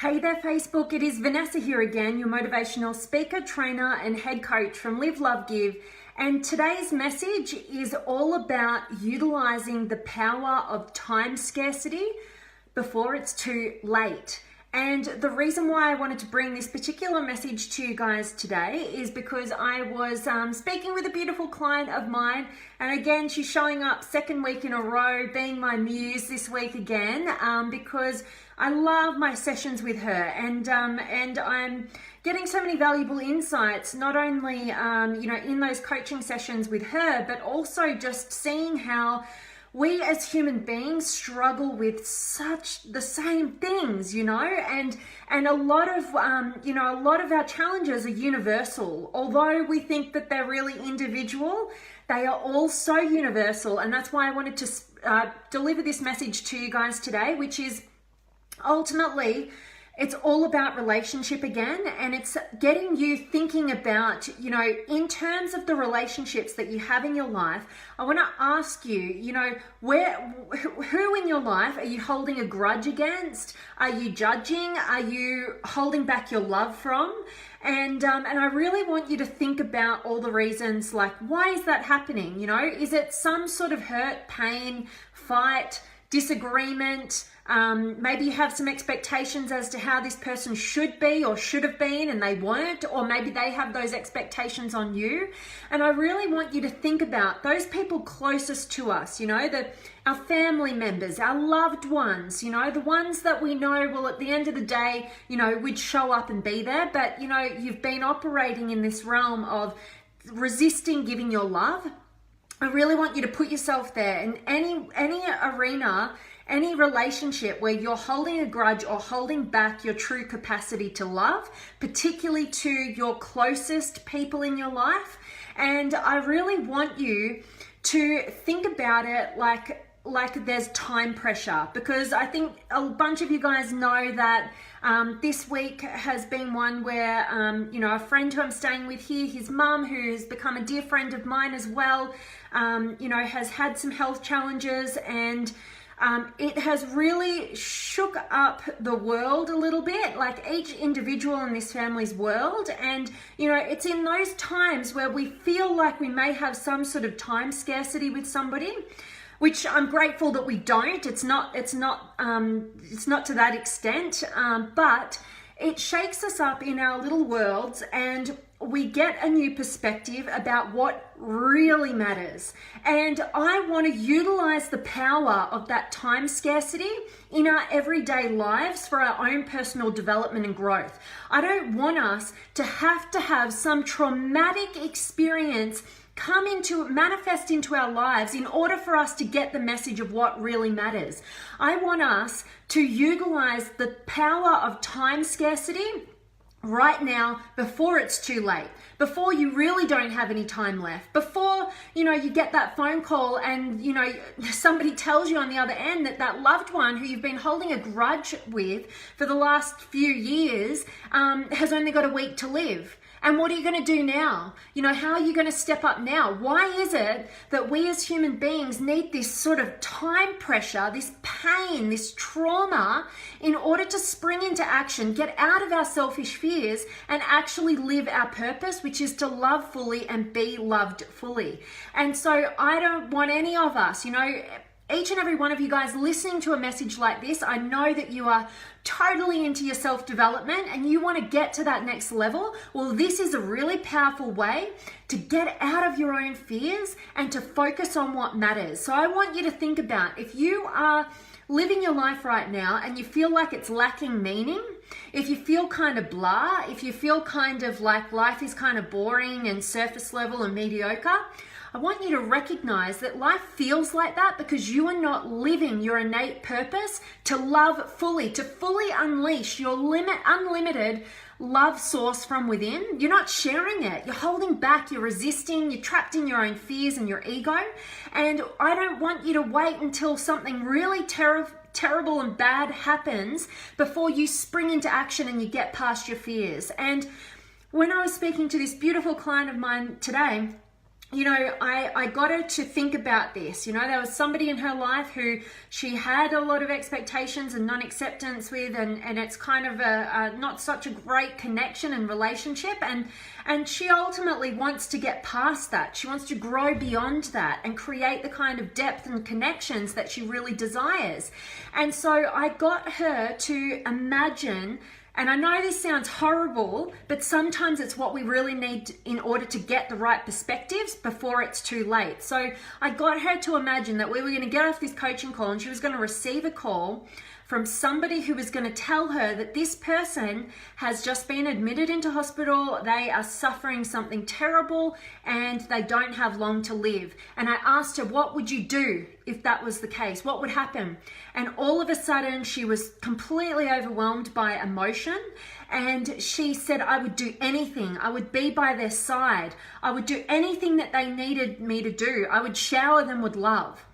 Hey there Facebook, it is Vanessa here again, your motivational speaker, trainer and head coach from Live, Love, Give. And today's message is all about utilizing the power of time scarcity before it's too late. And the reason why I wanted to bring this particular message to you guys today is because I was speaking with a beautiful client of mine, and again, she's showing up second week in a row, being my muse this week again, because I love my sessions with her, and I'm getting so many valuable insights, not only in those coaching sessions with her, but also just seeing how we as human beings struggle with the same things, and a lot of a lot of our challenges are universal. Although we think that they're really individual, they are all so universal, and that's why I wanted to deliver this message to you guys today, which is ultimately it's all about relationship again, and it's getting you thinking about, in terms of the relationships that you have in your life. I want to ask you, who in your life are you holding a grudge against? Are you judging? Are you holding back your love from? And I really want you to think about all the reasons, like, why is that happening? Is it some sort of hurt, pain, fight, disagreement? Maybe you have some expectations as to how this person should be or should have been and they weren't, or maybe they have those expectations on you. And I really want you to think about those people closest to us, our family members, our loved ones, the ones that we know will at the end of the day, we'd show up and be there, but you've been operating in this realm of resisting giving your love. I really want you to put yourself there in any arena, any relationship where you're holding a grudge or holding back your true capacity to love, particularly to your closest people in your life. And I really want you to think about it like there's time pressure, because I think a bunch of you guys know that this week has been one where, a friend who I'm staying with here, his mum, who's become a dear friend of mine as well, has had some health challenges, and it has really shook up the world a little bit, like each individual in this family's world. And, it's in those times where we feel like we may have some sort of time scarcity with somebody, which I'm grateful that we don't. It's not to that extent, but it shakes us up in our little worlds, and we get a new perspective about what really matters. And I want to utilize the power of that time scarcity in our everyday lives for our own personal development and growth. I don't want us to have some traumatic experience manifest into our lives in order for us to get the message of what really matters. I want us to utilize the power of time scarcity right now before it's too late, before you really don't have any time left, before you get that phone call and somebody tells you on the other end that loved one who you've been holding a grudge with for the last few years has only got a week to live. And what are you going to do now? How are you going to step up now? Why is it that we as human beings need this sort of time pressure, this pain, this trauma, in order to spring into action, get out of our selfish fears, and actually live our purpose, which is to love fully and be loved fully? And so I don't want any of us, each and every one of you guys listening to a message like this, I know that you are totally into your self-development and you want to get to that next level. Well, this is a really powerful way to get out of your own fears and to focus on what matters. So I want you to think about, if you are living your life right now and you feel like it's lacking meaning, if you feel kind of blah, if you feel kind of like life is kind of boring and surface level and mediocre, I want you to recognize that life feels like that because you are not living your innate purpose to love fully, to fully unleash your unlimited love source from within. You're not sharing it. You're holding back, you're resisting, you're trapped in your own fears and your ego. And I don't want you to wait until something really terrible and bad happens before you spring into action and you get past your fears. And when I was speaking to this beautiful client of mine today, I got her to think about this. There was somebody in her life who she had a lot of expectations and non-acceptance with, and it's kind of a not such a great connection and relationship, and she ultimately wants to get past that. She wants to grow beyond that and create the kind of depth and connections that she really desires. And so I got her to imagine, and I know this sounds horrible, but sometimes it's what we really need in order to get the right perspectives before it's too late. So I got her to imagine that we were going to get off this coaching call and she was going to receive a call from somebody who was going to tell her that this person has just been admitted into hospital, they are suffering something terrible, and they don't have long to live. And I asked her, what would you do if that was the case? What would happen? And all of a sudden, she was completely overwhelmed by emotion, and she said, I would do anything. I would be by their side. I would do anything that they needed me to do. I would shower them with love.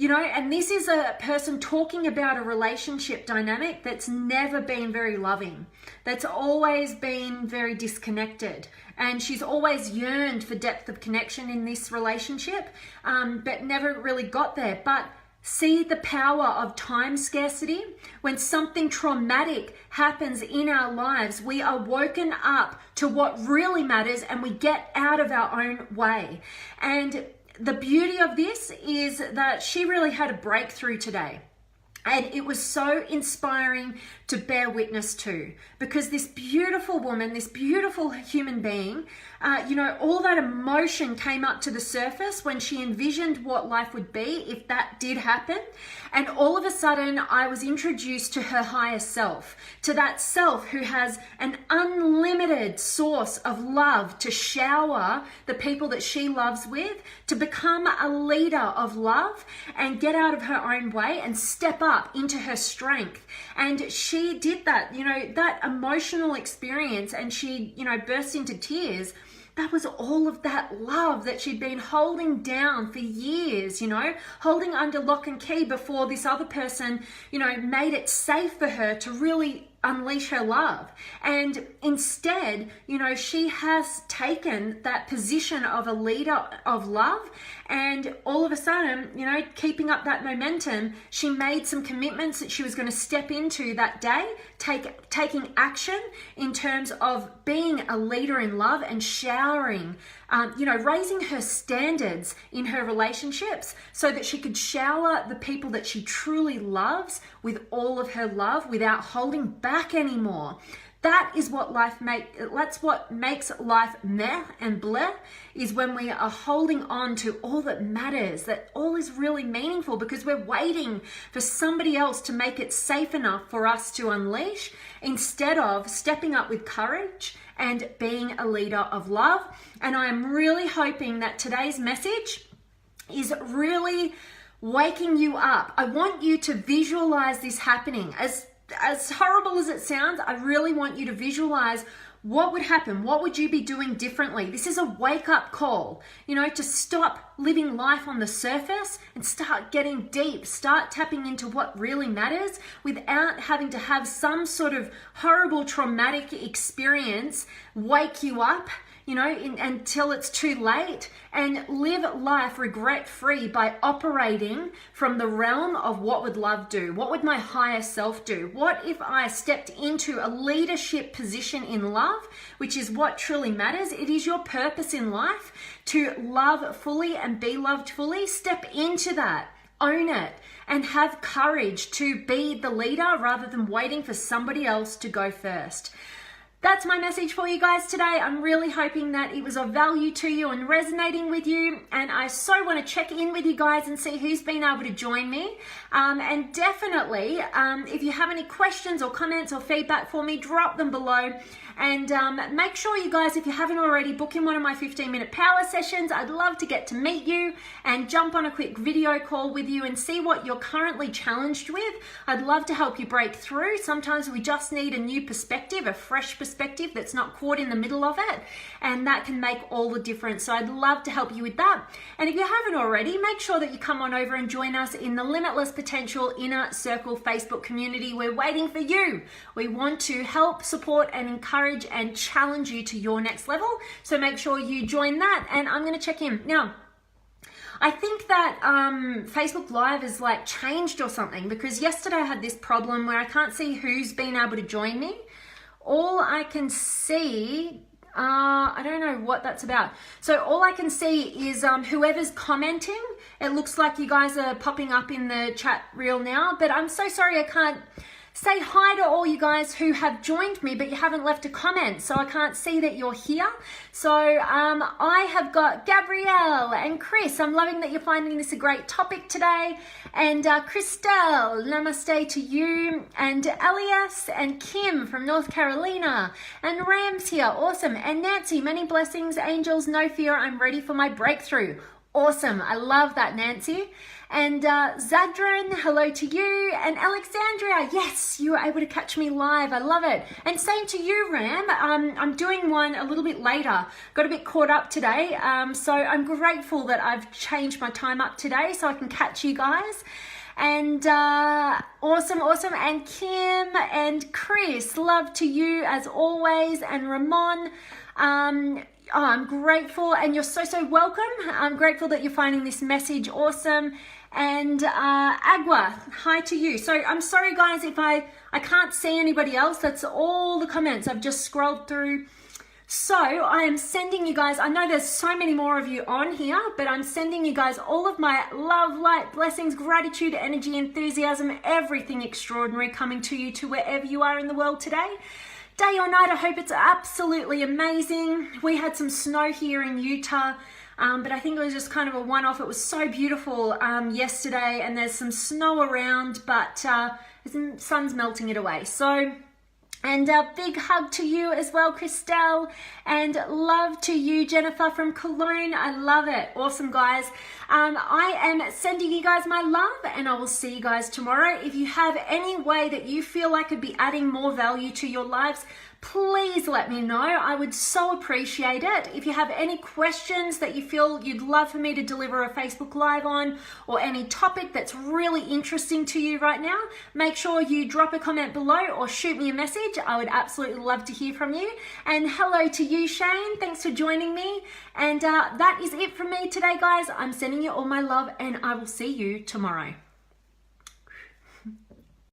And this is a person talking about a relationship dynamic that's never been very loving, that's always been very disconnected. And she's always yearned for depth of connection in this relationship, but never really got there. But see the power of time scarcity. When something traumatic happens in our lives, we are woken up to what really matters and we get out of our own way. And the beauty of this is that she really had a breakthrough today. And it was so inspiring to bear witness to, because this beautiful woman, this beautiful human being, all that emotion came up to the surface when she envisioned what life would be if that did happen. And all of a sudden, I was introduced to her higher self, to that self who has an unlimited source of love to shower the people that she loves with, to become a leader of love and get out of her own way and step up into her strength. And she did that, that emotional experience, and she, burst into tears. That was all of that love that she'd been holding down for years, holding under lock and key before this other person, made it safe for her to really unleash her love. And instead, she has taken that position of a leader of love, and all of a sudden, keeping up that momentum, she made some commitments that she was going to step into that day, taking action in terms of being a leader in love and showering, raising her standards in her relationships so that she could shower the people that she truly loves with all of her love without holding back anymore. That is what that's what makes life meh and bleh, is when we are holding on to all that matters, that all is really meaningful, because we're waiting for somebody else to make it safe enough for us to unleash, instead of stepping up with courage and being a leader of love. And I am really hoping that today's message is really waking you up. I want you to visualize this happening. As horrible as it sounds, I really want you to visualize what would happen. What would you be doing differently? This is a wake-up call, to stop living life on the surface and start getting deep, start tapping into what really matters without having to have some sort of horrible traumatic experience wake you up, until it's too late, and live life regret-free by operating from the realm of what would love do? What would my higher self do? What if I stepped into a leadership position in love, which is what truly matters? It is your purpose in life to love fully and be loved fully. Step into that, own it, and have courage to be the leader rather than waiting for somebody else to go first. That's my message for you guys today. I'm really hoping that it was of value to you and resonating with you. And I so want to check in with you guys and see who's been able to join me. And definitely, if you have any questions or comments or feedback for me, drop them below. And make sure you guys, if you haven't already, book in one of my 15-minute power sessions. I'd love to get to meet you and jump on a quick video call with you and see what you're currently challenged with. I'd love to help you break through. Sometimes we just need a new perspective, a fresh perspective perspective that's not caught in the middle of it, and that can make all the difference. So I'd love to help you with that. And if you haven't already, make sure that you come on over and join us in the Limitless Potential Inner Circle Facebook community. We're waiting for you. We want to help, support, and encourage and challenge you to your next level. So make sure you join that, and I'm going to check in now. I think that Facebook Live is like changed or something, because yesterday I had this problem where I can't see who's been able to join me. All I can see, I don't know what that's about. So all I can see is whoever's commenting. It looks like you guys are popping up in the chat reel now, but I'm so sorry I can't say hi to all you guys who have joined me, but you haven't left a comment, so I can't see that you're here. So I have got Gabrielle and Chris. I'm loving that you're finding this a great topic today. And Christelle, namaste to you. And Elias and Kim from North Carolina. And Ram's here, awesome. And Nancy, many blessings, angels, no fear, I'm ready for my breakthrough. Awesome, I love that, Nancy. And Zadran, hello to you. And Alexandria, yes, you were able to catch me live. I love it. And same to you, Ram. I'm doing one a little bit later. Got a bit caught up today. So I'm grateful that I've changed my time up today so I can catch you guys. And awesome. And Kim and Chris, love to you as always. And Ramon, I'm grateful, and you're so welcome. I'm grateful that you're finding this message awesome. And Agua, hi to you. So I'm sorry guys if I can't see anybody else. That's all the comments I've just scrolled through. So I am sending you guys, I know there's so many more of you on here, but I'm sending you guys all of my love, light, blessings, gratitude, energy, enthusiasm, everything extraordinary coming to you to wherever you are in the world today. Day or night, I hope it's absolutely amazing. We had some snow here in Utah, but I think it was just kind of a one-off. It was so beautiful yesterday, and there's some snow around, but the sun's melting it away. So, and a big hug to you as well, Christelle, and love to you, Jennifer from Cologne. I love it. Awesome, guys. I am sending you guys my love, and I will see you guys tomorrow. If you have any way that you feel I could be adding more value to your lives, please let me know. I would so appreciate it. If you have any questions that you feel you'd love for me to deliver a Facebook Live on, or any topic that's really interesting to you right now, make sure you drop a comment below or shoot me a message. I would absolutely love to hear from you. And hello to you, Shane. Thanks for joining me. And that is it from me today, guys. I'm sending you all my love, and I will see you tomorrow.